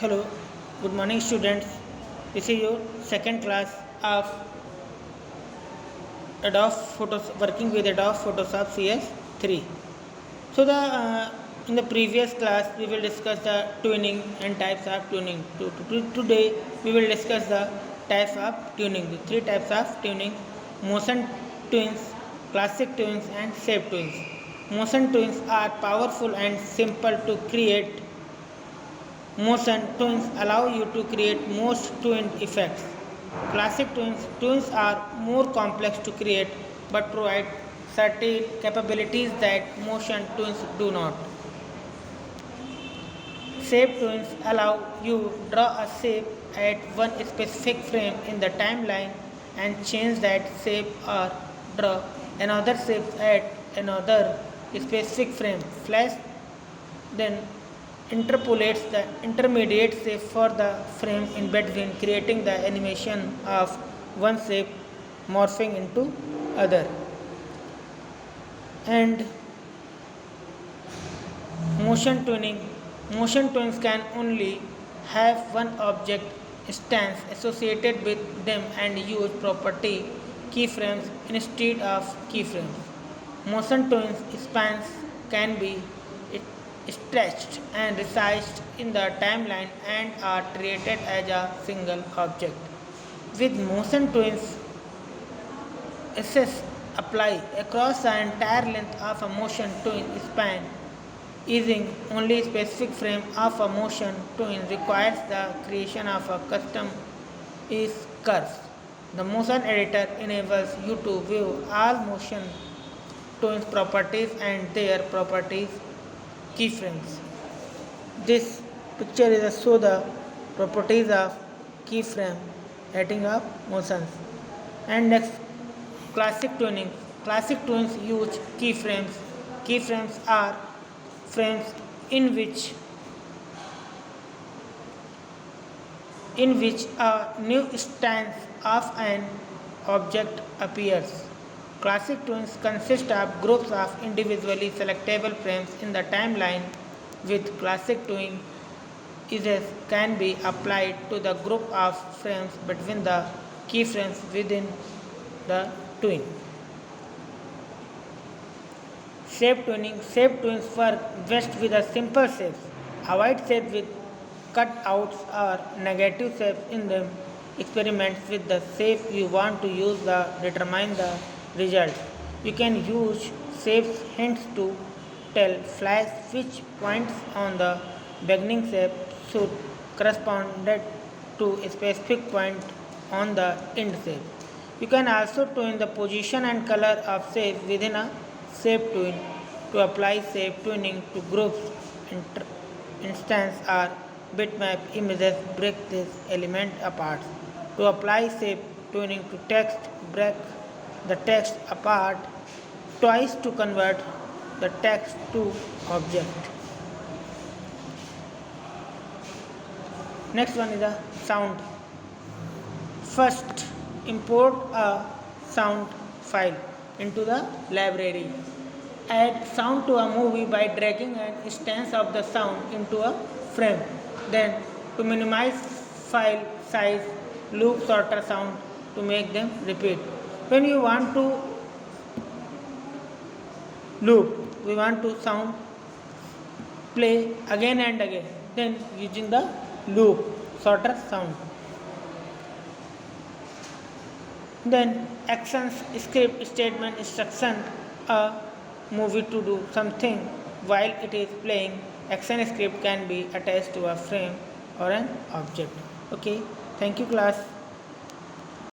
Hello, good morning students. This is your second class of Adobe Photos, working with Adobe Photoshop CS3. So in the previous class we will discuss the tuning and types of tuning. Today we will discuss the types of tuning, the three types of tuning: motion tunes, classic tunes and shape tunes. Motion tunes are powerful and simple to create. Motion tunes allow you to create most tuned effects. Classic tunes are more complex to create but provide certain capabilities that motion tunes do not. Shape tunes allow you draw a shape at one specific frame in the timeline and change that shape or draw another shape at another specific frame. Flash then interpolates the intermediate shape for the frame in between, creating the animation of one shape morphing into other. And motion tunes can only have one object instance associated with them and use property keyframes instead of keyframes. Motion tunes spans can be stretched and resized in the timeline and are treated as a single object. With motion tunes, access apply across the entire length of a motion tune span. Using only specific frame of a motion tune requires the creation of a custom is curves. The motion editor enables you to view all motion tunes properties and their properties keyframes. This picture is a show the properties of keyframe heading of motions. And next, classic tuning. Classic tunes use keyframes. Keyframes are frames in which a new instance of an object appears. Classic tunes consist of groups of individually selectable frames in the timeline. With classic tuning, edges can be applied to the group of frames between the keyframes within the tune. Shape tunes work best with a simple shapes. Avoid shapes with cutouts or negative shapes in them. Experiment with the shape you want to use to determine the result. You can use shapes hints to tell Flash which points on the beginning shape should correspond to a specific point on the end shape. You can also tune the position and color of shapes within a shape tune. To apply shape tuning to groups, instance or bitmap images, break this element apart. To apply shape tuning to text, break the text apart twice to convert the text to object. Next one is the sound. First, import a sound file into the library. Add sound to a movie by dragging an instance of the sound into a frame. Then, to minimize file size, loop shorter sound to make them repeat. When you want to loop, we want to sound play again and again, then using the loop shorter sound. Then actions, script, statement, instruction, a movie to do something while it is playing. Action script can be attached to a frame or an object. Okay, thank you class.